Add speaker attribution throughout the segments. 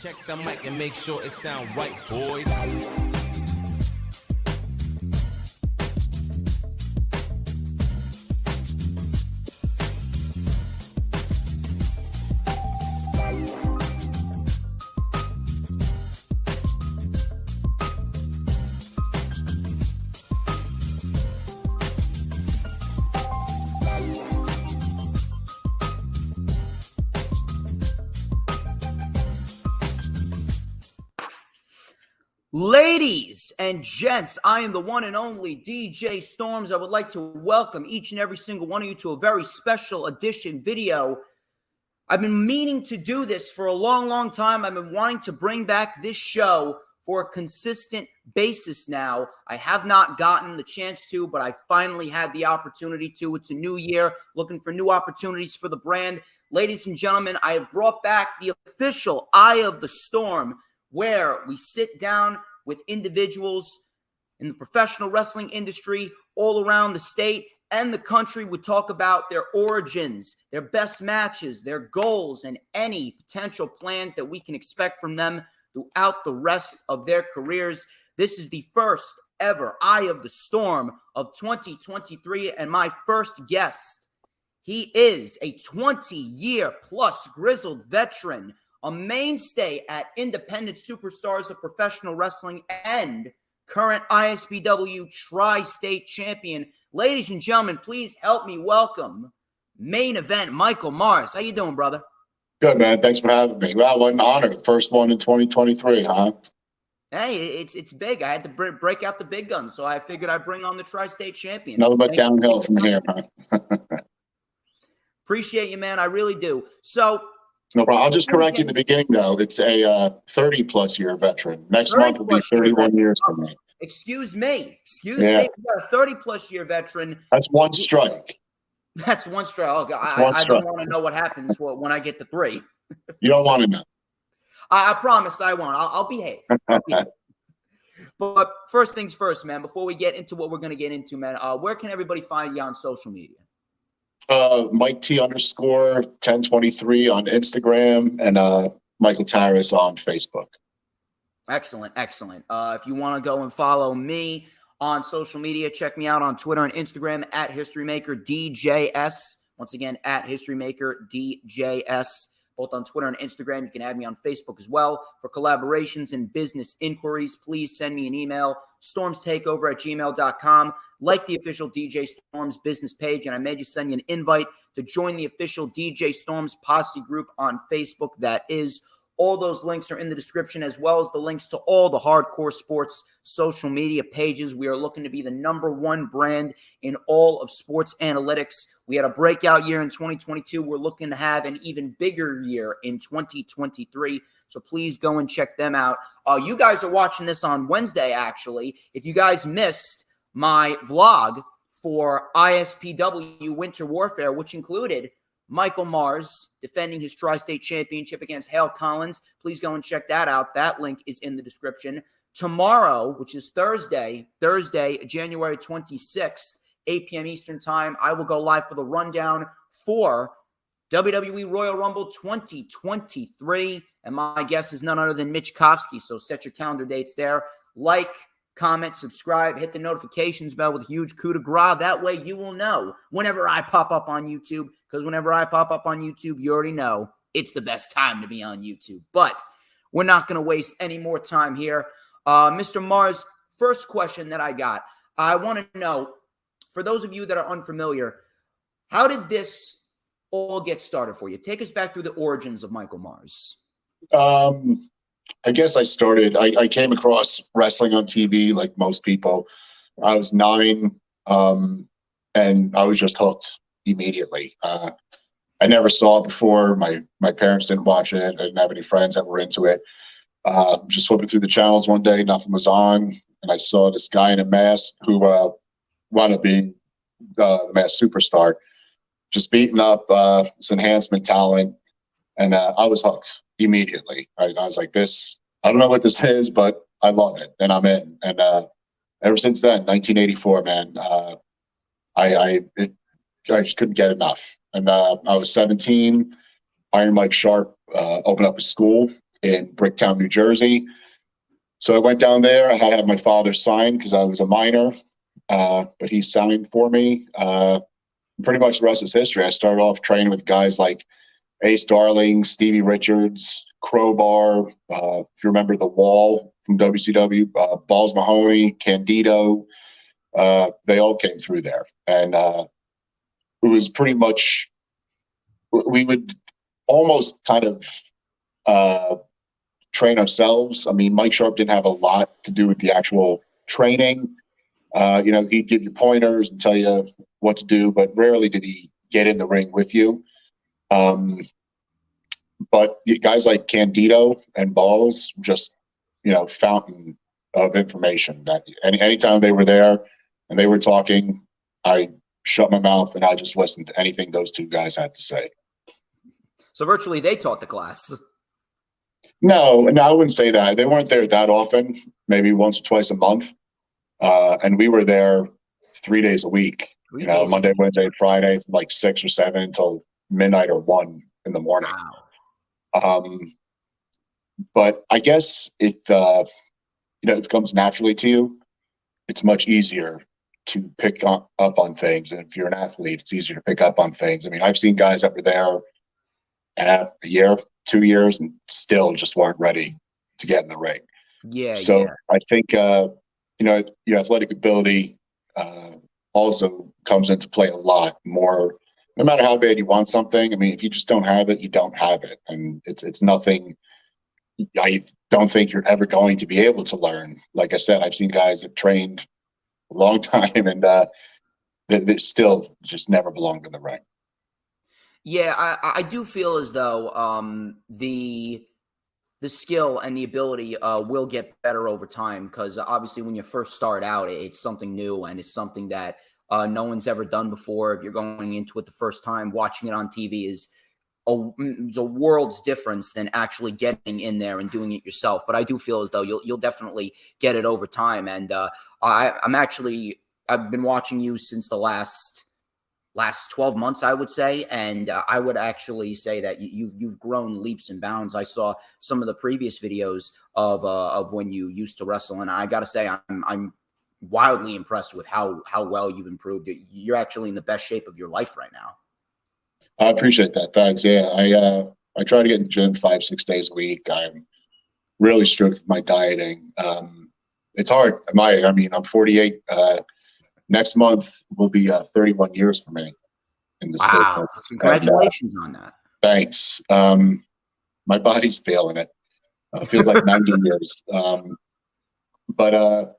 Speaker 1: Check the mic and make sure it sound right, boys.
Speaker 2: Ladies and gents, I am the one and only DJ Storms. I would like to welcome each and every single one of you to a very special edition video. I've been meaning to do this for a long time. I've been wanting to bring back this show for a consistent basis now. I have not gotten the chance to, but I finally had the opportunity to. It's a new year, looking for new opportunities for the brand. Ladies and gentlemen, I have brought back the official Eye of the Storm, where we sit down with individuals in the professional wrestling industry all around the state and the country. We talk about their origins, their best matches, their goals, and any potential plans that we can expect from them throughout the rest of their careers. This is the first ever Eye of the Storm of 2023, and my first guest, he is a 20-year-plus grizzled veteran, a mainstay at Independent Superstars of Professional Wrestling and current ISPW Tri-State Champion. Ladies and gentlemen, please help me welcome Main Event Michael Mars. How you doing, brother?
Speaker 3: Good, man. Thanks for having me. Well, what an honor. First one in 2023, huh?
Speaker 2: Hey, it's big. I had to break out the big guns, so I figured I'd bring on the Tri-State Champion.
Speaker 3: Nothing but downhill from here, huh?
Speaker 2: Appreciate you, man. I really do. So,
Speaker 3: no problem. I'll just correct you in the beginning, though. It's a 30-plus year veteran. Next month will be 31 years for me.
Speaker 2: Excuse me. We got a 30-plus year veteran.
Speaker 3: That's one strike.
Speaker 2: That's one strike. Oh, I don't want to know what happens when I get to 3.
Speaker 3: You don't want to know.
Speaker 2: I promise I won't. I'll behave. But first things first, man, before we get into what we're going to get into, man, where can everybody find you on social media?
Speaker 3: Mike T _1023 on Instagram and Michael Taras on Facebook.
Speaker 2: Excellent. If you want to go and follow me on social media, check me out on Twitter and Instagram at HistoryMakerDJS. Once again, at HistoryMakerDJS. Both on Twitter and Instagram. You can add me on Facebook as well. For collaborations and business inquiries, please send me an email, StormsTakeOver@gmail.com. Like the official DJ Storms business page, and I may just send you an invite to join the official DJ Storms Posse group on Facebook. That is, all those links are in the description, as well as the links to all the Hardcore Sports social media pages. We are looking to be the #1 brand in all of sports analytics. We had a breakout year in 2022. We're looking to have an even bigger year in 2023. So please go and check them out. You guys are watching this on Wednesday, actually. If you guys missed my vlog for ISPW Winter Warfare, which included Michael Mars defending his Tri-State Championship against Hale Collins, please go and check that out. That link is in the description. Tomorrow, which is Thursday, January 26th, 8 p.m. Eastern Time, I will go live for the rundown for WWE Royal Rumble 2023. And my guest is none other than Mitch Kofsky. So set your calendar dates there. Like, comment, subscribe, hit the notifications bell with a huge coup de grace. That way you will know whenever I pop up on YouTube, because whenever I pop up on YouTube, you already know it's the best time to be on YouTube. But we're not going to waste any more time here. Mr. Mars, first question that I got, I want to know, for those of you that are unfamiliar, how did this all get started for you? Take us back through the origins of Michael Mars.
Speaker 3: I guess I came across wrestling on TV like most people. I was 9, and I was just hooked immediately. I never saw it before. My parents didn't watch it. I didn't have any friends that were into it. Just flipping through the channels one day, nothing was on, and I saw this guy in a mask who wound up being the masked superstar, just beating up his enhancement talent, and I was hooked immediately. I was like, this, I don't know what this is, but I love it, and I'm in. And ever since then, 1984, man, I just couldn't get enough. And I was 17. Iron Mike Sharp opened up a school in Bricktown, New Jersey. So I went down there. I had to have my father sign because I was a minor, but he signed for me. Pretty much the rest is history. I started off training with guys like Ace Darling, Stevie Richards, Crowbar, if you remember The Wall from WCW, Balls Mahoney, Candido. They all came through there. And it was pretty much, we would almost kind of train ourselves. I mean, Mike Sharp didn't have a lot to do with the actual training. He'd give you pointers and tell you what to do, but rarely did he get in the ring with you. But guys like Candido and Balls, just, fountain of information that anytime they were there and they were talking, I shut my mouth and I just listened to anything those two guys had to say.
Speaker 2: So virtually they taught the class.
Speaker 3: No, I wouldn't say that. They weren't there that often, maybe once or twice a month. And we were there 3 days a week, Monday, Wednesday, Friday, from like 6 or 7 until midnight or 1 in the morning.
Speaker 2: Wow.
Speaker 3: But I guess if it comes naturally to you, it's much easier to pick up on things. And if you're an athlete, it's easier to pick up on things. I mean, I've seen guys that were there a year, 2 years, and still just weren't ready to get in the ring.
Speaker 2: Yeah.
Speaker 3: So I think, your athletic ability also comes into play a lot more. No matter how bad you want something, I mean, if you just don't have it, you don't have it. And it's nothing I don't think you're ever going to be able to learn. Like I said, I've seen guys that trained a long time and that still just never belonged in the ring.
Speaker 2: Yeah, I do feel as though the skill and the ability will get better over time, because obviously when you first start out, it's something new and it's something that no one's ever done before. If you're going into it the first time, watching it on TV is a world's difference than actually getting in there and doing it yourself. But I do feel as though you'll definitely get it over time. And I've been watching you since the last 12 months, I would say. And I would actually say that you've grown leaps and bounds. I saw some of the previous videos of when you used to wrestle, and I got to say, I'm wildly impressed with how well you've improved. You're actually in the best shape of your life right now.
Speaker 3: I appreciate that. Thanks. Yeah. I try to get in the gym 5-6 days a week. I'm really strict with my dieting. It's hard. I'm 48. Next month will be 31 years for me in this business.
Speaker 2: Congratulations on that.
Speaker 3: Thanks. My body's feeling it. Feels like 90 years. But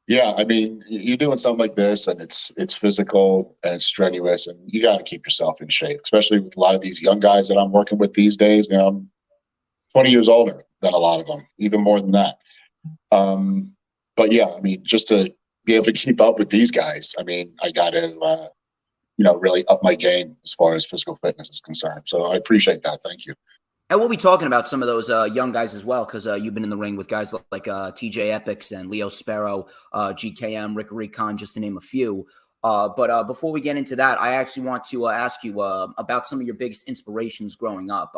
Speaker 3: yeah, I mean, you're doing something like this, and it's physical and it's strenuous, and you got to keep yourself in shape, especially with a lot of these young guys that I'm working with these days. I'm 20 years older than a lot of them, even more than that. But yeah, I mean, just to be able to keep up with these guys, I mean, I got to, really up my game as far as physical fitness is concerned. So I appreciate that. Thank you.
Speaker 2: And we'll be talking about some of those young guys as well, because you've been in the ring with guys like TJ Epics and Leo Sparrow, GKM, Rick Recon, just to name a few. But before we get into that, I actually want to ask you about some of your biggest inspirations growing up,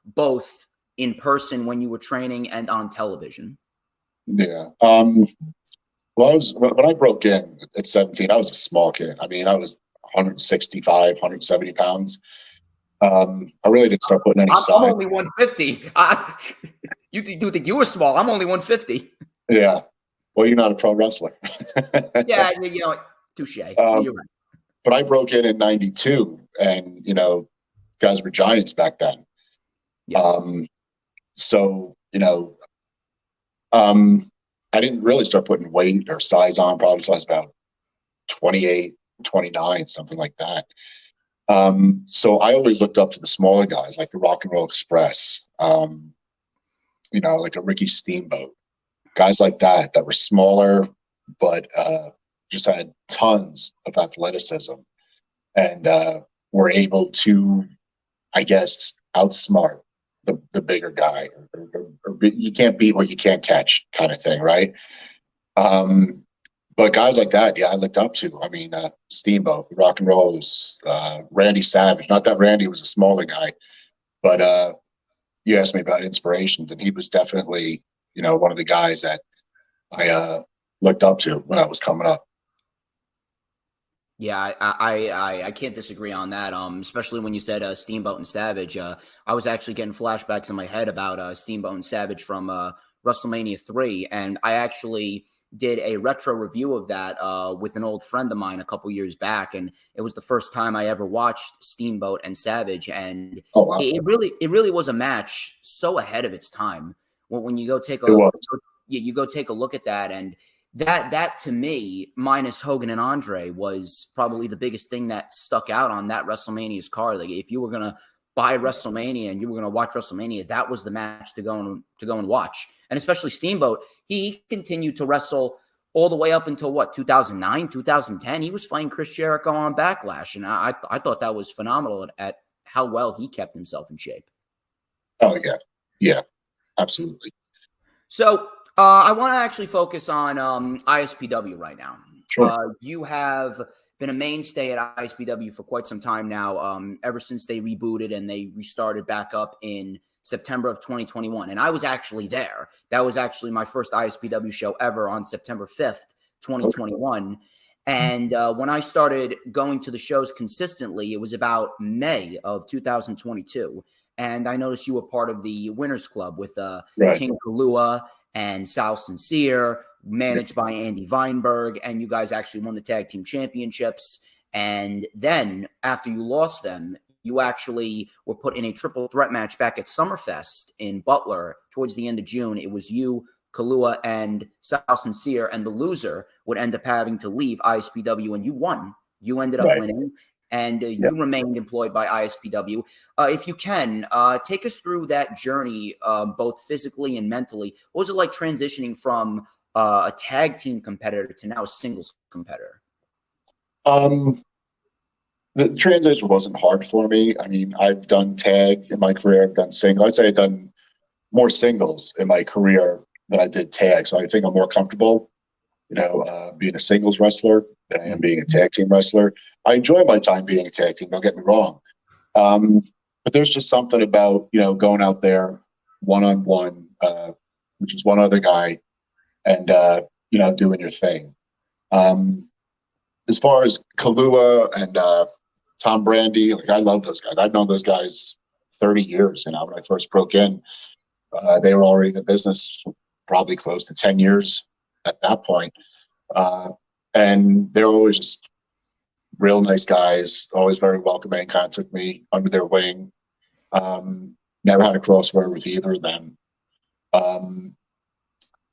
Speaker 2: both in person when you were training and on television.
Speaker 3: Yeah. Well, when I broke in at 17, I was a small kid. I mean, I was 165, 170 pounds. I really didn't start putting any size.
Speaker 2: I'm only 150. You do think you were small? I'm only 150.
Speaker 3: Yeah. Well, you're not a pro wrestler.
Speaker 2: Yeah, touche. You're right.
Speaker 3: But I broke in 92, and guys were giants back then.
Speaker 2: Yes.
Speaker 3: So I didn't really start putting weight or size on probably until I was about 28, 29, something like that. So I always looked up to the smaller guys, like the Rock and Roll Express, like a Ricky Steamboat, guys like that were smaller, but just had tons of athleticism and were able to, I guess, outsmart the bigger guy. Or you can't beat what you can't catch kind of thing, right? But guys like that, yeah, I looked up to. I mean, Steamboat, Rock and Rolls, Randy Savage. Not that Randy was a smaller guy, but you asked me about inspirations, and he was definitely, one of the guys that I looked up to when I was coming up.
Speaker 2: Yeah, I can't disagree on that. Especially when you said Steamboat and Savage. I was actually getting flashbacks in my head about Steamboat and Savage from WrestleMania 3, and I actually did a retro review of that with an old friend of mine a couple years back, and it was the first time I ever watched Steamboat and Savage, and
Speaker 3: Oh wow,
Speaker 2: it really was a match so ahead of its time. When you go take
Speaker 3: it
Speaker 2: a
Speaker 3: was.
Speaker 2: you go take a look at that, and that to me, minus Hogan and Andre, was probably the biggest thing that stuck out on that WrestleMania's card. Like, if you were gonna buy WrestleMania and you were gonna watch WrestleMania, that was the match to go and watch. And especially Steamboat, he continued to wrestle all the way up until what, 2009, 2010. He was fighting Chris Jericho on Backlash, and I thought that was phenomenal at how well he kept himself in shape.
Speaker 3: Oh yeah, absolutely.
Speaker 2: So I want to actually focus on ISPW right now.
Speaker 3: Sure.
Speaker 2: You have been a mainstay at ISPW for quite some time now, ever since they rebooted and they restarted back up in September of 2021. And I was actually there. That was actually my first ISPW show ever on September 5th, 2021. Okay. And when I started going to the shows consistently, it was about May of 2022. And I noticed you were part of the Winners Club with
Speaker 3: Right.
Speaker 2: King Kalua and Sal Sincere, managed by Andy Weinberg, and you guys actually won the tag team championships. And then after you lost them, you actually were put in a triple threat match back at Summerfest in Butler towards the end of June. It was you, Kalua, and Sal Sincere, and the loser would end up having to leave ISPW, and you won. You ended up winning, and you remained employed by ISPW. If you can, take us through that journey, both physically and mentally. What was it like transitioning from a tag team competitor to now a singles competitor?
Speaker 3: The transition wasn't hard for me. I mean, I've done tag in my career. I've done single. I'd say I've done more singles in my career than I did tag. So I think I'm more comfortable, being a singles wrestler than I am being a tag team wrestler. I enjoy my time being a tag team. Don't get me wrong. But there's just something about, going out there one-on-one, which is one other guy, and, doing your thing. As far as Kalua and Tom Brandy, I love those guys. I've known those guys 30 years. When I first broke in, they were already in the business probably close to 10 years at that point. And they're always just real nice guys, always very welcoming, kind of took me under their wing. Never had a crossword with either of them. And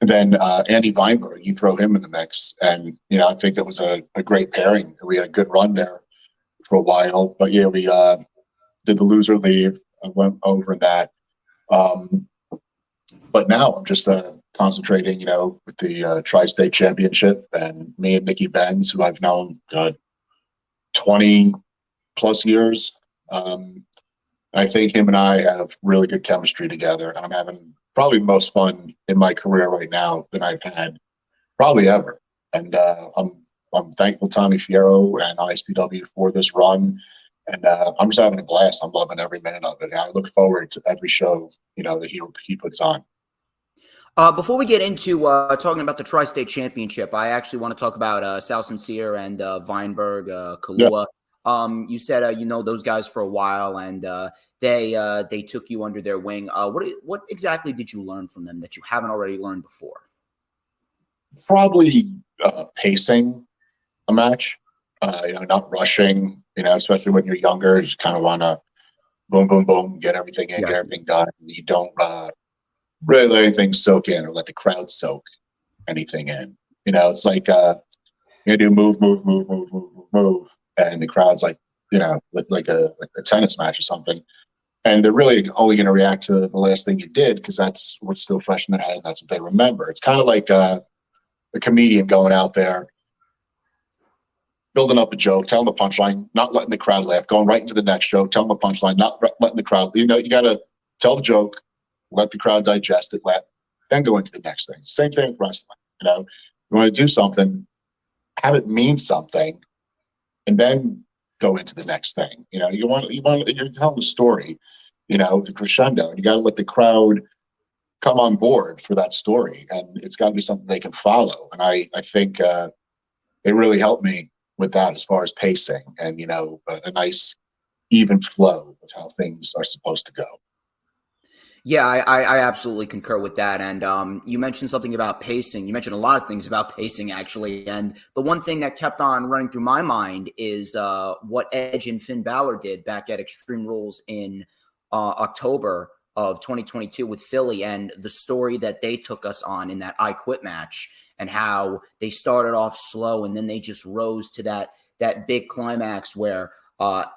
Speaker 3: then Andy Weinberg, you throw him in the mix. And, I think that was a great pairing. We had a good run there for a while. But, yeah, we did the loser leave. I went over that. But now I'm just concentrating, with the Tri-State Championship, and me and Nikki Benz, who I've known 20-plus years. I think him and I have really good chemistry together, and I'm having probably the most fun in my career right now than I've had probably ever. And I'm thankful Tommy Fierro and ISPW for this run, and I'm just having a blast. I'm loving every minute of it, and I look forward to every show that he puts on.
Speaker 2: Before we get into talking about the Tri-State Championship, I actually want to talk about Sal Sincere and Weinberg, Kalua. Yeah. You said those guys for a while, and they took you under their wing. What exactly did you learn from them that you haven't already learned before?
Speaker 3: Probably pacing a match, not rushing. Especially when you're younger, you just kind of want to boom, boom, boom, get everything in, get everything done. You don't really let anything soak in or let the crowd soak anything in. It's like you do move, move, move, move, move, move, and the crowd's like, like a tennis match or something. And they're really only going to react to the last thing you did because that's what's still fresh in their head. That's what they remember. It's kind of like a comedian going out there, building up a joke, telling the punchline, not letting the crowd laugh, going right into the next joke, telling the punchline, not letting the crowd. You got to tell the joke, let the crowd digest it, then go into the next thing. Same thing with wrestling. You want to do something, have it mean something, and then go into the next thing. You're telling a story. the crescendo. And you got to let the crowd come on board for that story, and it's got to be something they can follow. And I think it really helped me with that as far as pacing and a nice even flow of how things are supposed to go.
Speaker 2: Yeah, I absolutely concur with that. And you mentioned something about pacing. You mentioned a lot of things about pacing, actually. And the one thing that kept on running through my mind is what Edge and Finn Balor did back at Extreme Rules in October of 2022 with Philly, and the story that they took us on in that I Quit match, and how they started off slow and then they just rose to that big climax where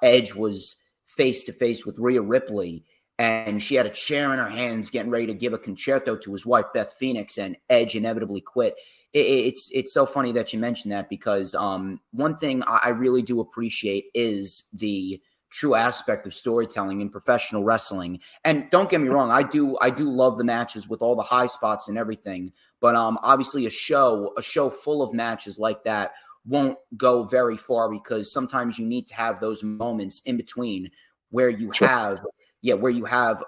Speaker 2: Edge was face to face with Rhea Ripley, and she had a chair in her hands getting ready to give a concerto to his wife, Beth Phoenix, and Edge inevitably quit. It's so funny that you mentioned that, because one thing I really do appreciate is the true aspect of storytelling in professional wrestling. And don't get me wrong, I do love the matches with all the high spots and everything, but obviously a show full of matches like that won't go very far, because sometimes you need to have those moments in between where you have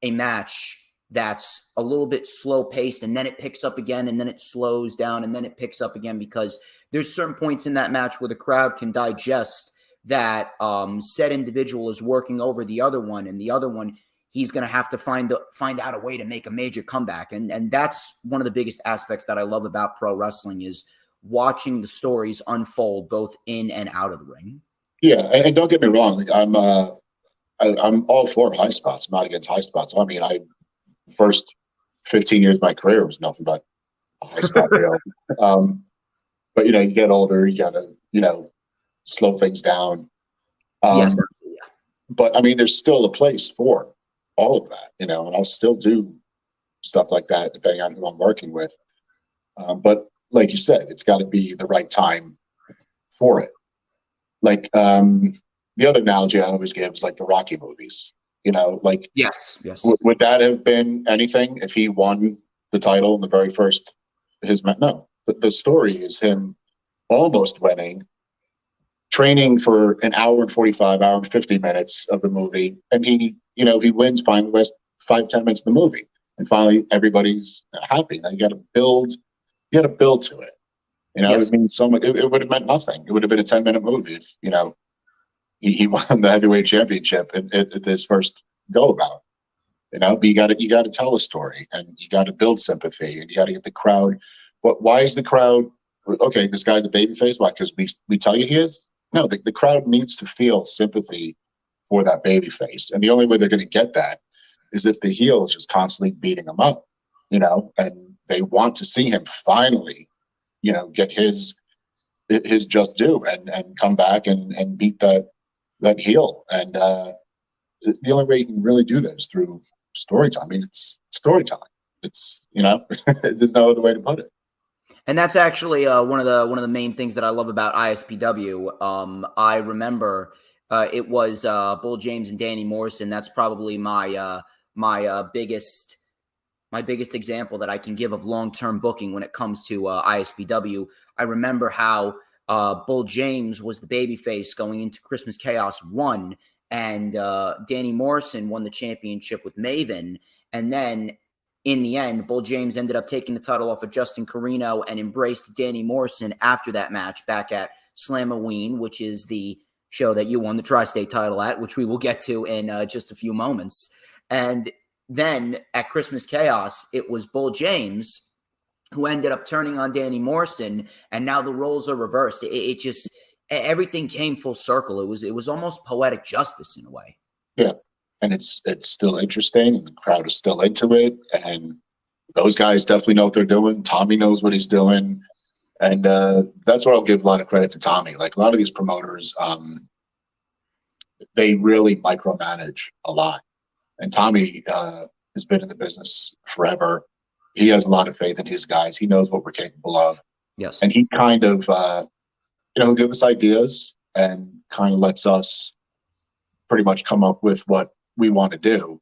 Speaker 2: a match that's a little bit slow paced, and then it picks up again, and then it slows down, and then it picks up again, because there's certain points in that match where the crowd can digest that said individual is working over the other one, and the other one, he's going to have to find out a way to make a major comeback. And that's one of the biggest aspects that I love about pro wrestling, is watching the stories unfold both in and out of the ring.
Speaker 3: Yeah, and don't get me wrong, like, I'm all for high spots. I'm not against high spots. I mean, first 15 years of my career was nothing but a high spot reel. But you get older, you gotta slow things down.
Speaker 2: Yes.
Speaker 3: But I mean, there's still a place for all of that, and I'll still do stuff like that depending on who I'm working with. But like you said, it's got to be the right time for it. Like the other analogy I always give is like the Rocky movies. Like
Speaker 2: yes.
Speaker 3: Would that have been anything if he won the title in the very first no? The story is him almost winning, training for an hour and 45, hour and 50 minutes of the movie, and he wins finally the last 5-10 minutes of the movie, and finally everybody's happy. Now you got to build to it.
Speaker 2: Yes.
Speaker 3: It means so much. It would have meant nothing. It would have been a 10-minute movie if he won the heavyweight championship at this first go about. But you got to tell a story, and you got to build sympathy, and you got to get the crowd. But why is the crowd okay? This guy's a babyface. Why? Because we tell you he is. No, the crowd needs to feel sympathy for that babyface, and the only way they're going to get that is if the heel is just constantly beating him up, and they want to see him finally, get his just due and come back and beat that heel. And the only way you can really do this through storytelling. I mean, it's storytelling. It's there's no other way to put it.
Speaker 2: And that's actually one of the main things that I love about ISPW. I remember it was Bull James and Danny Morrison. That's probably my biggest example that I can give of long-term booking when it comes to ISPW. I remember how Bull James was the babyface going into Christmas Chaos 1, and Danny Morrison won the championship with Maven, and then in the end, Bull James ended up taking the title off of Justin Carino and embraced Danny Morrison after that match back at Slamoween, which is the show that you won the Tri-State title at, which we will get to in just a few moments. And then at Christmas Chaos, it was Bull James who ended up turning on Danny Morrison, and now the roles are reversed. It just, everything came full circle. It was almost poetic justice in a way.
Speaker 3: Yeah. And it's still interesting, and the crowd is still into it, and those guys definitely know what they're doing. Tommy knows what he's doing, and that's where I'll give a lot of credit to Tommy. Like a lot of these promoters, they really micromanage a lot, and Tommy has been in the business forever. He has a lot of faith in his guys. He knows what we're capable of.
Speaker 2: Yes,
Speaker 3: and he kind of he'll give us ideas and kind of lets us pretty much come up with what we want to do.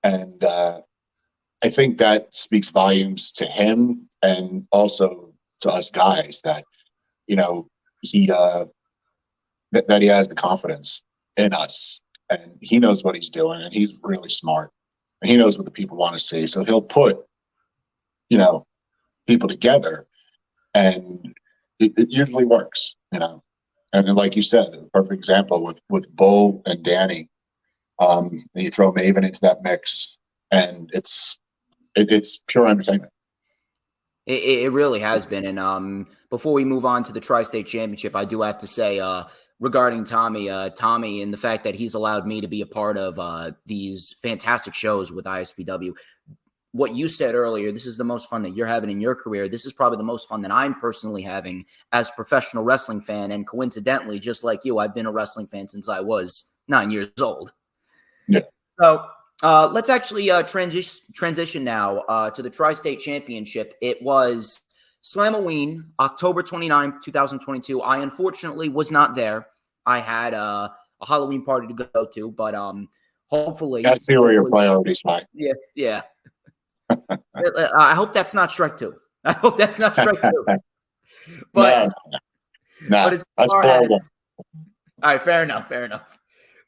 Speaker 3: And I think that speaks volumes to him, and also to us guys, that he that he has the confidence in us and he knows what he's doing, and he's really smart, and he knows what the people want to see. So he'll put, you know, people together, and it usually works, you know. And then, like you said, a perfect example with Bull and Danny. And you throw Maven into that mix, and it's pure entertainment.
Speaker 2: It really has been. And before we move on to the Tri-State Championship, I do have to say regarding Tommy, Tommy, and the fact that he's allowed me to be a part of these fantastic shows with ISPW. What you said earlier, this is the most fun that you're having in your career. This is probably the most fun that I'm personally having as a professional wrestling fan. And coincidentally, just like you, I've been a wrestling fan since I was 9 years old.
Speaker 3: Yeah.
Speaker 2: So let's actually transition now to the Tri-State Championship. It was Slamoween, October 29th, 2022. I unfortunately was not there. I had a Halloween party to go to, but hopefully.
Speaker 3: I see where your priorities lie.
Speaker 2: Yeah, yeah. I hope that's not strike two. I hope that's not strike two. But,
Speaker 3: no,
Speaker 2: but
Speaker 3: that's horrible.
Speaker 2: All right, fair enough.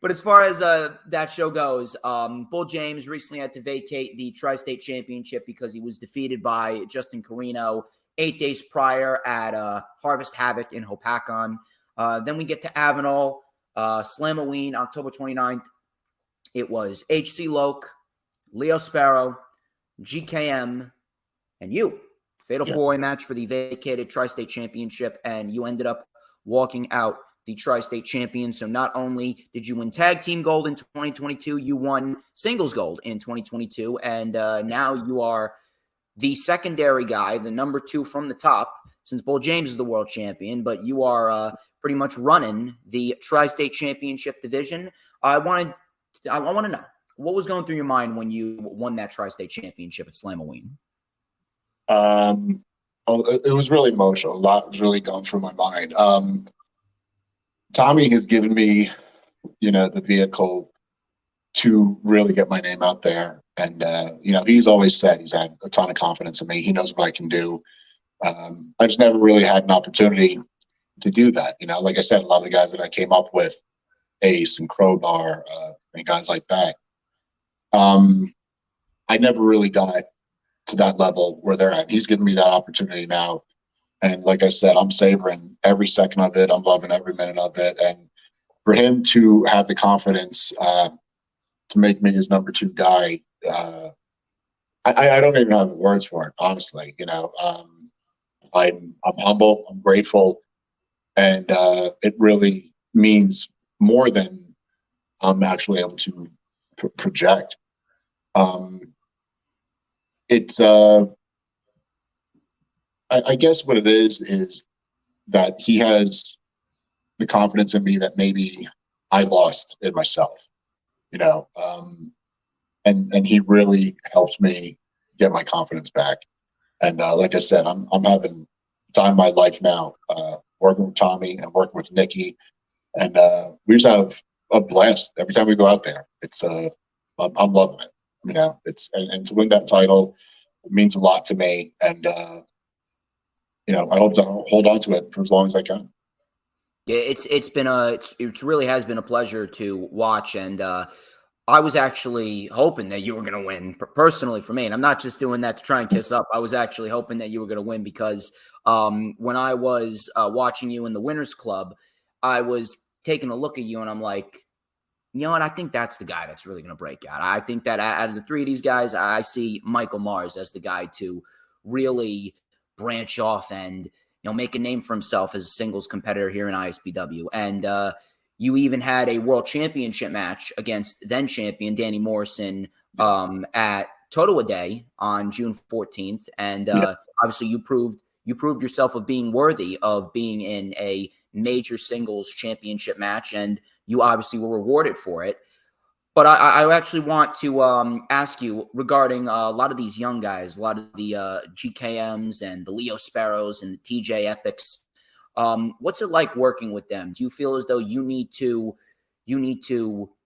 Speaker 2: But as far as that show goes, Bull James recently had to vacate the Tri-State Championship because he was defeated by Justin Carino 8 days prior at Harvest Havoc in Hopakon. Then we get to Avenal, Slamoween, October 29th. It was HC Loke, Leo Sparrow, GKM, and you. Fatal four-way match for the vacated Tri-State Championship, and you ended up walking out the Tri-State champion. So not only did you win tag team gold in 2022, you won singles gold in 2022, and now you are the secondary guy, the number 2 from the top, since Bull James is the world champion, but you are pretty much running the Tri-State Championship division. I want to know, what was going through your mind when you won that Tri-State Championship at Slamoween?
Speaker 3: It was really emotional. A lot was really going through my mind. Tommy has given me, the vehicle to really get my name out there. And, he's always said he's had a ton of confidence in me. He knows what I can do. I just never really had an opportunity to do that. Like I said, a lot of the guys that I came up with, Ace and Crowbar, and guys like that, I never really got to that level where they're at. He's given me that opportunity now. And like I said, I'm savoring every second of it. I'm loving every minute of it. And for him to have the confidence to make me his number 2 guy, I don't even have the words for it, honestly. I'm humble, I'm grateful, and it really means more than I'm actually able to project. It's I guess what it is that he has the confidence in me that maybe I lost in myself, and he really helped me get my confidence back. And like I said, I'm having time of my life now, working with Tommy and working with Nikki, and we just have a blast every time we go out there. It's I'm loving it. It's and to win that title, it means a lot to me, and I hope to hold on to it for as long as I can.
Speaker 2: Yeah, it really has been a pleasure to watch, and I was actually hoping that you were going to win personally for me, and I'm not just doing that to try and kiss up. I was actually hoping that you were going to win because when I was watching you in the Winners Club, I was taking a look at you, and I'm like, you know what? I think that's the guy that's really going to break out. I think that out of the 3 of these guys, I see Michael Mars as the guy to really branch off and make a name for himself as a singles competitor here in ISPW. And you even had a world championship match against then champion Danny Morrison at Totowa Day on June 14th. And obviously you proved yourself of being worthy of being in a major singles championship match, and you obviously were rewarded for it. But I actually want to ask you regarding a lot of these young guys, a lot of the GKMs and the Leo Sparrows and the TJ Epics. What's it like working with them? Do you feel as though you need to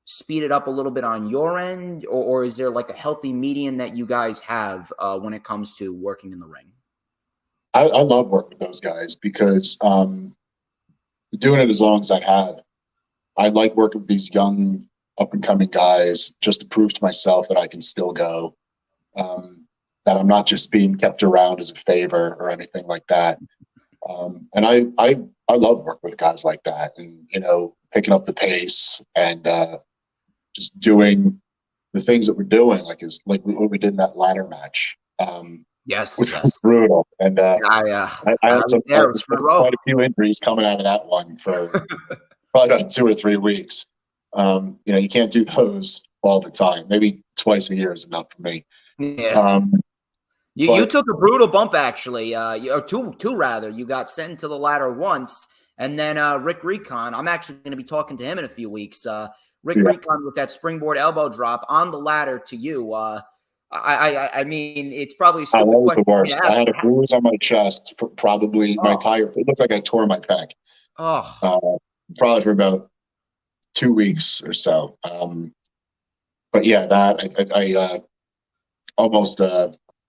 Speaker 2: speed it up a little bit on your end, or is there like a healthy median that you guys have when it comes to working in the ring?
Speaker 3: I love working with those guys because doing it as long as I have, I like working with these young up and coming guys, just to prove to myself that I can still go, that I'm not just being kept around as a favor or anything like that. And I love working with guys like that, and picking up the pace and just doing the things that we're doing, like what we did in that ladder match,
Speaker 2: Yes,
Speaker 3: which was
Speaker 2: yes.
Speaker 3: brutal. And
Speaker 2: I
Speaker 3: I
Speaker 2: was there. It was for the row.
Speaker 3: quite a few injuries coming out of that one for probably about 2 or 3 weeks. You can't do those all the time. Maybe twice a year is enough for me.
Speaker 2: Yeah. You took a brutal bump, actually, or two rather. You got sent to the ladder once, and then Rick Recon. I'm actually going to be talking to him in a few weeks. Rick Recon with that springboard elbow drop on the ladder to you. I mean, it's probably a stupid
Speaker 3: that was
Speaker 2: question.
Speaker 3: the worst. I had a bruise on my chest for probably my entire. It looked like I tore my pec. Probably for about 2 weeks or so. But yeah, that I almost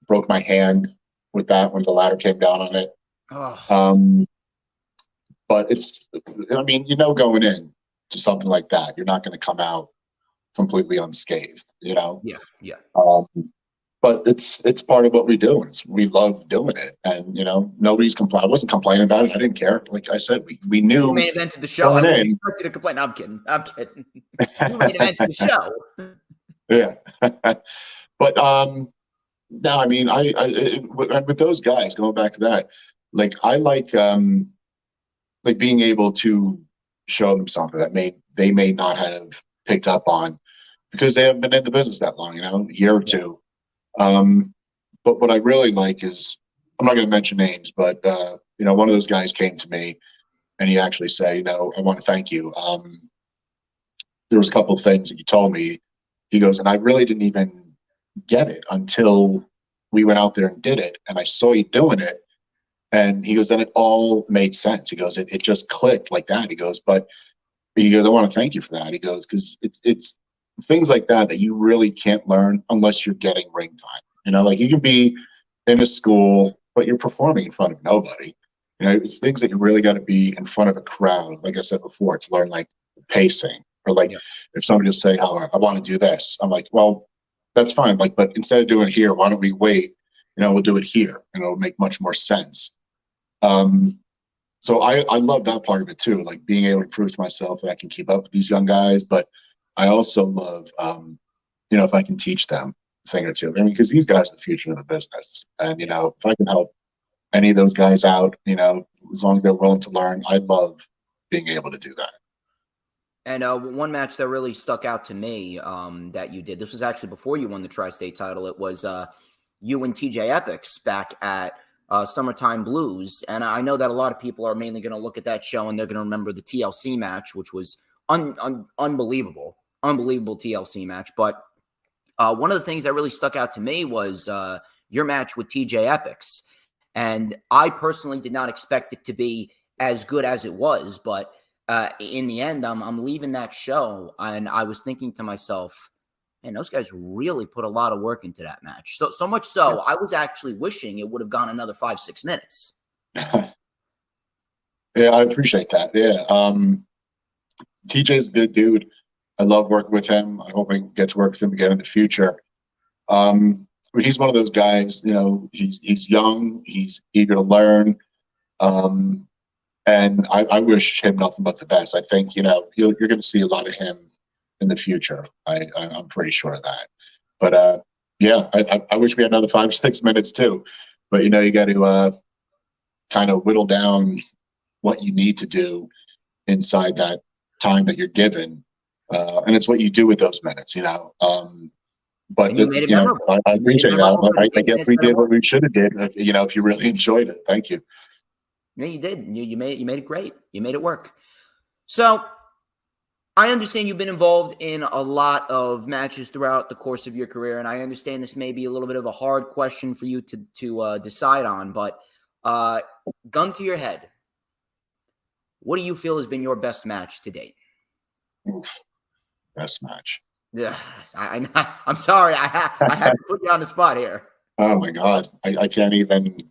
Speaker 3: broke my hand with that when the ladder came down on it. But going in to something like that, you're not going to come out completely unscathed,
Speaker 2: Yeah.
Speaker 3: But it's part of what we do. We love doing it, and nobody's complaining. I wasn't complaining about it. I didn't care. Like I said, we knew.
Speaker 2: You main evented the show. I wouldn't expect you to complain. I'm kidding. You main evented the show.
Speaker 3: Yeah. But no, I mean, with those guys, going back to that, I like being able to show them something that they may not have picked up on because they haven't been in the business that long, a year or two. But what I really like is, I'm not going to mention names, but one of those guys came to me and he actually said, I want to thank you. There was a couple of things that you told me. He goes, and I really didn't even get it until we went out there and did it, and I saw you doing it. And he goes, then it all made sense. He goes, it just clicked like that. He goes, I want to thank you for that. He goes, because it's things like that you really can't learn unless you're getting ring time. You can be in a school, but you're performing in front of nobody. It's things that you really got to be in front of a crowd, like I said before, to learn pacing, or if somebody will say, "Oh, I want to do this," I'm like, well, that's fine. But instead of doing it here, why don't we wait? We'll do it here, and it'll make much more sense. So I love that part of it too, being able to prove to myself that I can keep up with these young guys. But I also love, if I can teach them a thing or two. I mean, because these guys are the future of the business, and if I can help any of those guys out, as long as they're willing to learn, I love being able to do that.
Speaker 2: And one match that really stuck out to me that you did, this was actually before you won the Tri-State title. It was you and TJ Epics back at Summertime Blues. And I know that a lot of people are mainly going to look at that show and they're going to remember the TLC match, which was unbelievable TLC match. But one of the things that really stuck out to me was your match with TJ Epics. And I personally did not expect it to be as good as it was, but in the end, I'm leaving that show, and I was thinking to myself, man, those guys really put a lot of work into that match. So much so, I was actually wishing it would have gone another 5-6 minutes.
Speaker 3: Yeah, I appreciate that. Yeah. TJ's a good dude. I love working with him. I hope I can get to work with him again in the future. But he's one of those guys, he's young, he's eager to learn. And I wish him nothing but the best. I think, you're going to see a lot of him in the future. I'm pretty sure of that. But yeah, I wish we had another 5-6 minutes too. But, you got to kind of whittle down what you need to do inside that time that you're given. And it's what you do with those minutes, But
Speaker 2: and you made it memorable.
Speaker 3: I appreciate that. I guess we did what we should have did. If you really enjoyed it, thank you.
Speaker 2: Yeah, you did. You made it great. You made it work. So I understand you've been involved in a lot of matches throughout the course of your career, and I understand this may be a little bit of a hard question for you to decide on. But gun to your head, what do you feel has been your best match to date?
Speaker 3: Oof, best match.
Speaker 2: Yeah, I'm sorry. I had to put you on the spot here.
Speaker 3: Oh my God, I can't even.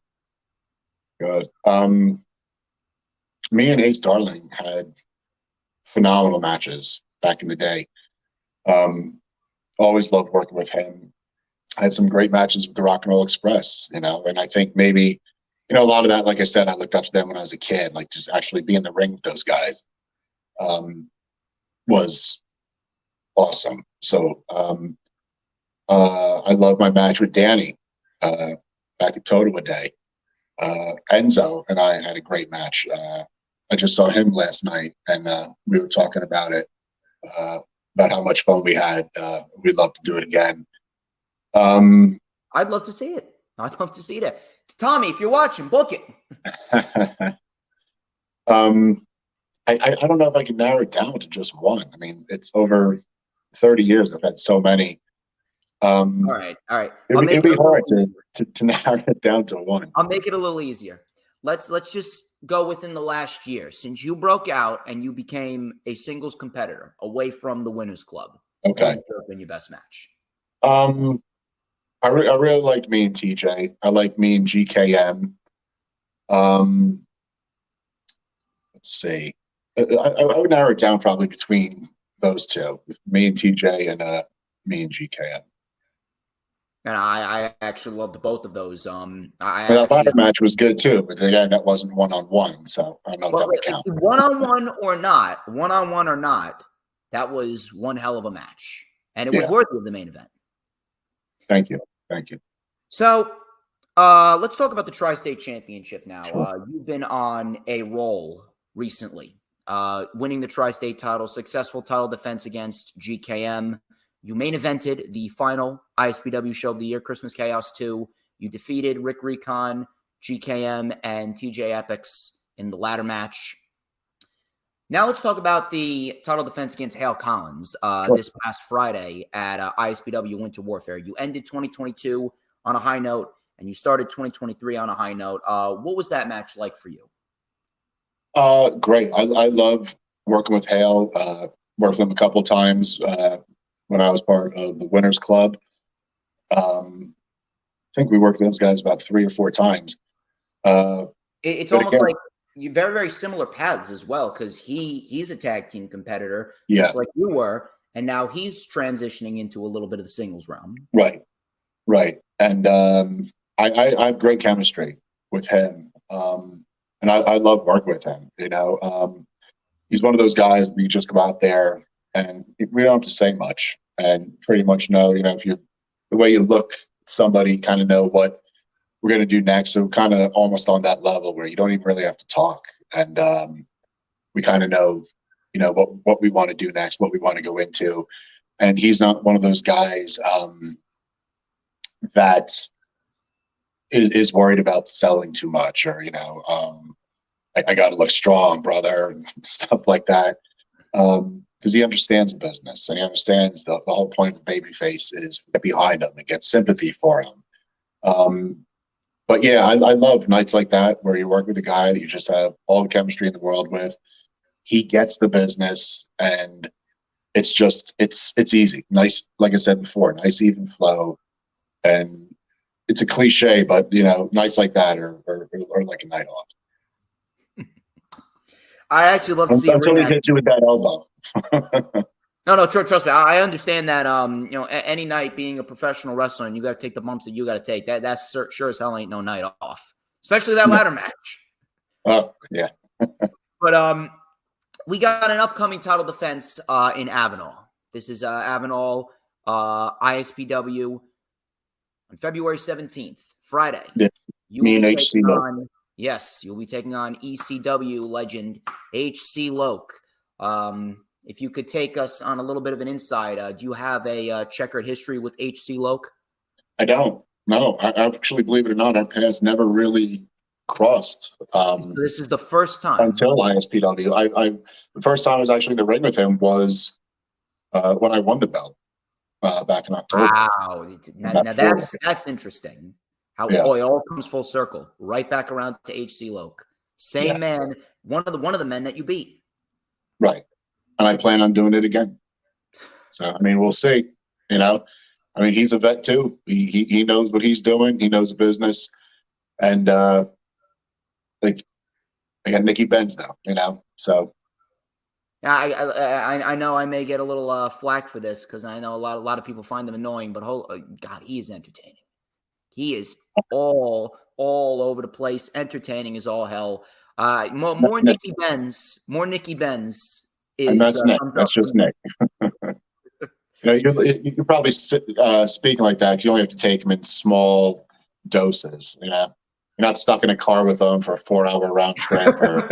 Speaker 3: Good. Me and Ace Darling had phenomenal matches back in the day. Always loved working with him. I had some great matches with the Rock and Roll Express, and I think maybe, a lot of that, like I said, I looked up to them when I was a kid, like just actually being in the ring with those guys was awesome. So I love my match with Danny back at Totowa Day. Enzo and I had a great match. I just saw him last night, and we were talking about it, about how much fun we had. We'd love to do it again.
Speaker 2: I'd love to see it. I'd love to see that. Tommy, if you're watching, book it.
Speaker 3: I don't know if I can narrow it down to just one. I mean, it's over 30 years. I've had so many.
Speaker 2: All right.
Speaker 3: It'd be hard to narrow it down to one.
Speaker 2: I'll make it a little easier. Let's just go within the last year since you broke out and you became a singles competitor away from the Winners Club.
Speaker 3: Okay.
Speaker 2: What has been your best match?
Speaker 3: I really like me and TJ. I like me and GKM. Let's see. I would narrow it down probably between those two, with me and TJ and me and GKM.
Speaker 2: And I actually loved both of those.
Speaker 3: That ladder match was good too, but again, that wasn't one-on-one, so I don't know if that would count.
Speaker 2: One-on-one or not, that was one hell of a match, and it was worthy of the main event.
Speaker 3: Thank you.
Speaker 2: So let's talk about the Tri-State Championship now.
Speaker 3: Sure.
Speaker 2: You've been on a roll recently, winning the Tri-State title, successful title defense against GKM. You main evented the final ISPW show of the year, Christmas Chaos 2. You defeated Rick Recon, GKM, and TJ Epics in the ladder match. Now let's talk about the title defense against Hale Collins this past Friday at ISPW Winter Warfare. You ended 2022 on a high note, and you started 2023 on a high note. What was that match like for you?
Speaker 3: Great. I love working with Hale. Worked with him a couple of times when I was part of the Winners Club. I think we worked with those guys about 3 or 4 times.
Speaker 2: It's almost like you very, very similar paths as well, because he's a tag team competitor, just like you were, and now he's transitioning into a little bit of the singles realm.
Speaker 3: Right. And I have great chemistry with him, and I love working with him. He's one of those guys where you just go out there and we don't have to say much, and pretty much know, if the way you look at somebody, kind of know what we're going to do next. So kind of almost on that level where you don't even really have to talk. And we kind of know, what we want to do next, what we want to go into. And he's not one of those guys that is worried about selling too much, or, I got to look strong, brother, and stuff like that. Because he understands the business, and he understands the whole point of the babyface is to get behind him and get sympathy for him. But yeah, I love nights like that where you work with a guy that you just have all the chemistry in the world with. He gets the business, and it's easy. Nice, like I said before, nice even flow. And it's a cliche, but nights like that are like a night off.
Speaker 2: I actually love to see
Speaker 3: until he hits you with that elbow.
Speaker 2: No, trust me. I understand that. Any night being a professional wrestler, and you got to take the bumps that you got to take. That's sure as hell ain't no night off, especially that ladder match.
Speaker 3: Oh yeah.
Speaker 2: But we got an upcoming title defense in Avenal. This is Avenal ISPW on February 17th, Friday.
Speaker 3: Yeah. Me and HC Loke.
Speaker 2: Yes, you'll be taking on ECW legend HC Loke. If you could take us on a little bit of an insight, do you have a checkered history with HC Loke?
Speaker 3: I don't. No, I actually, believe it or not, our paths never really crossed.
Speaker 2: So this is the first time
Speaker 3: until ISPW. The first time I was actually in the ring with him was when I won the belt back in October.
Speaker 2: Wow, now that's interesting. How it all comes full circle, right back around to HC Loke. Same man, one of the men that you beat.
Speaker 3: Right. And I plan on doing it again. So, we'll see. He's a vet too. He knows what he's doing. He knows the business. And I got Nikki Benz now, so.
Speaker 2: Yeah, I know I may get a little flack for this because I know a lot of people find them annoying, but God, he is entertaining. He is all over the place, entertaining as all hell. More
Speaker 3: Nick.
Speaker 2: Nikki Benz
Speaker 3: And
Speaker 2: is
Speaker 3: that's Nick.
Speaker 2: thumbs
Speaker 3: That's
Speaker 2: up
Speaker 3: just
Speaker 2: for me.
Speaker 3: Nick. You're probably speaking like that. You only have to take them in small doses. You're not stuck in a car with them for a 4-hour round trip or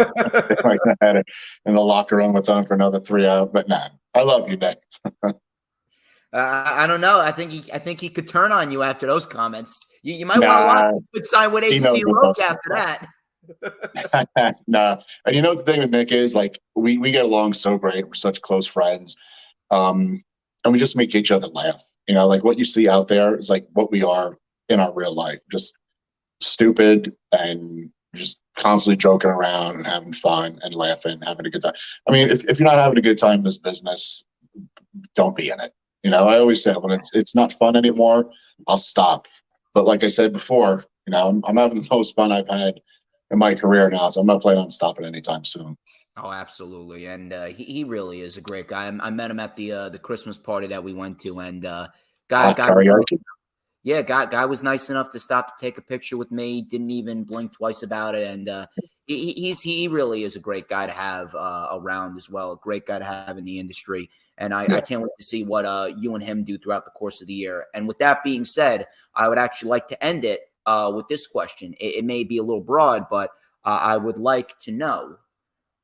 Speaker 3: like that, in the locker room with them for another 3 hours. But nah, I love you, Nick.
Speaker 2: I don't know. I think he could turn on you after those comments. You might want to
Speaker 3: Nah,
Speaker 2: lock a good sign with
Speaker 3: he knows
Speaker 2: HC
Speaker 3: he
Speaker 2: Loke
Speaker 3: must
Speaker 2: after that.
Speaker 3: Nah. And you know the thing with Nick is, like, we get along so great. We're such close friends. And we just make each other laugh. Like what you see out there is like what we are in our real life. Just stupid and just constantly joking around and having fun and laughing, having a good time. I mean, if you're not having a good time in this business, don't be in it. I always say when it's not fun anymore, I'll stop. But like I said before, I'm having the most fun I've had in my career now, so I'm not planning on stopping anytime soon.
Speaker 2: Oh, absolutely, and he really is a great guy. I met him at the Christmas party that we went to, and guy was nice enough to stop to take a picture with me. Didn't even blink twice about it, and he really is a great guy to have around as well. A great guy to have in the industry, and I can't wait to see what you and him do throughout the course of the year. And with that being said, I would actually like to end it with this question. It may be a little broad, but I would like to know.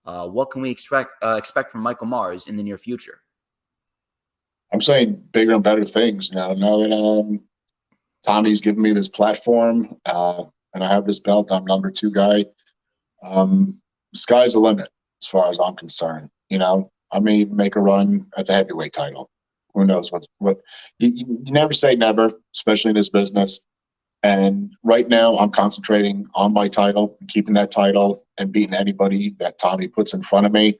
Speaker 2: What can we expect from Michael Mars in the near future?
Speaker 3: I'm saying bigger and better things. Now that Tommy's given me this platform and I have this belt, I'm number 2 guy. The sky's the limit as far as I'm concerned. I may make a run at the heavyweight title. Who knows what you never say never, especially in this business. And right now, I'm concentrating on my title, keeping that title, and beating anybody that Tommy puts in front of me.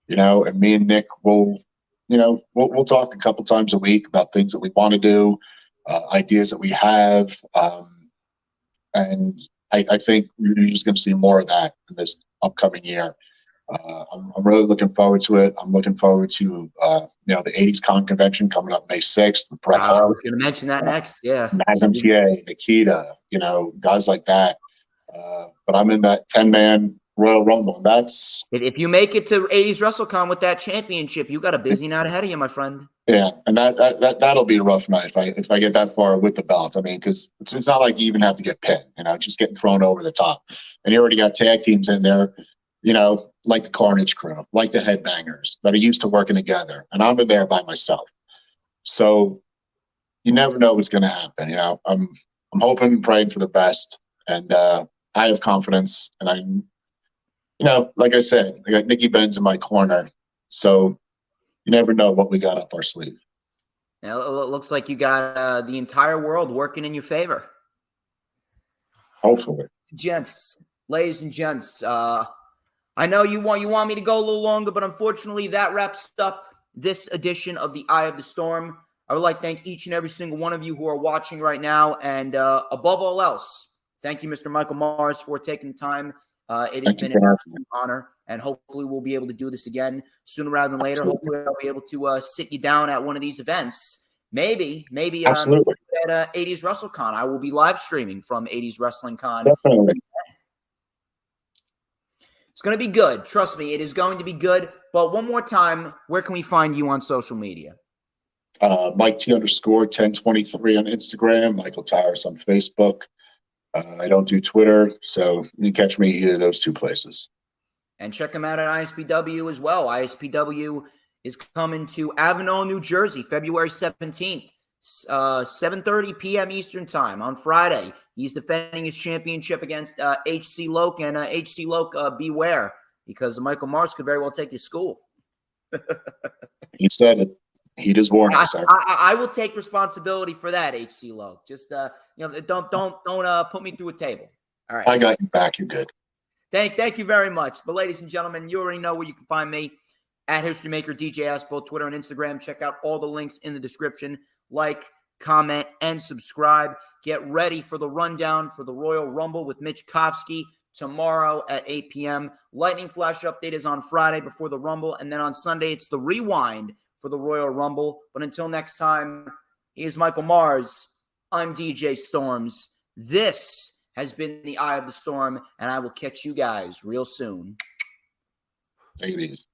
Speaker 3: And me and Nick will, we'll talk a couple times a week about things that we want to do, ideas that we have, and I think you're just going to see more of that in this upcoming year. I'm really looking forward to it. I'm looking forward to the 80s Con convention coming up May 6th. Bret Hart,
Speaker 2: I was going to mention that next. Yeah,
Speaker 3: Magnum TA, Nikita, guys like that. But I'm in that 10-man Royal Rumble. That's
Speaker 2: if you make it to 80s WrestleCon with that championship, you got a busy night ahead of you, my friend.
Speaker 3: Yeah, and that'll be a rough night if I get that far with the belt. I mean, because it's not like you even have to get pinned. Just getting thrown over the top, and you already got tag teams in there. Like the Carnage Crew, like the Headbangers that are used to working together, and I'm in there by myself. So you never know what's going to happen. I'm hoping and praying for the best, and I have confidence. And like I said, I got Nikki Benz in my corner, so you never know what we got up our sleeve.
Speaker 2: Now, it looks like you got the entire world working in your favor.
Speaker 3: Hopefully,
Speaker 2: ladies and gents. I know you want me to go a little longer, but unfortunately, that wraps up this edition of the Eye of the Storm. I would like to thank each and every single one of you who are watching right now. And above all else, thank you, Mr. Michael Mars, for taking the time. It has been an absolute honor. And hopefully we'll be able to do this again sooner rather than later. Absolutely. Hopefully I'll be able to sit you down at one of these events. Maybe at 80s WrestleCon. I will be live streaming from 80s Wrestling Con.
Speaker 3: Definitely.
Speaker 2: It's going to be good. Trust me, it is going to be good. But one more time, where can we find you on social media?
Speaker 3: Mike T_1023 on Instagram, Michael Towers on Facebook. I don't do Twitter, so you can catch me either of those 2 places.
Speaker 2: And check them out at ISPW as well. ISPW is coming to Avenel, New Jersey, February 17th, 7:30 p.m. Eastern Time on Friday. He's defending his championship against HC Loke, and HC Loke, beware, because Michael Mars could very well take you to school.
Speaker 3: He said it. He just warned us.
Speaker 2: I will take responsibility for that, HC Loke. Just don't put me through a table. All right.
Speaker 3: I got you back. You're good.
Speaker 2: Thank you very much. But ladies and gentlemen, you already know where you can find me at History Maker DJS, both Twitter and Instagram. Check out all the links in the description. Like, comment, and subscribe. Get ready for the rundown for the Royal Rumble with Mitch Kovsky tomorrow at 8 p.m. Lightning Flash update is on Friday before the Rumble, and then on Sunday it's the rewind for the Royal Rumble. But until next time, he is Michael Mars. I'm DJ Storms. This has been the Eye of the Storm, and I will catch you guys real soon.
Speaker 3: Take it easy.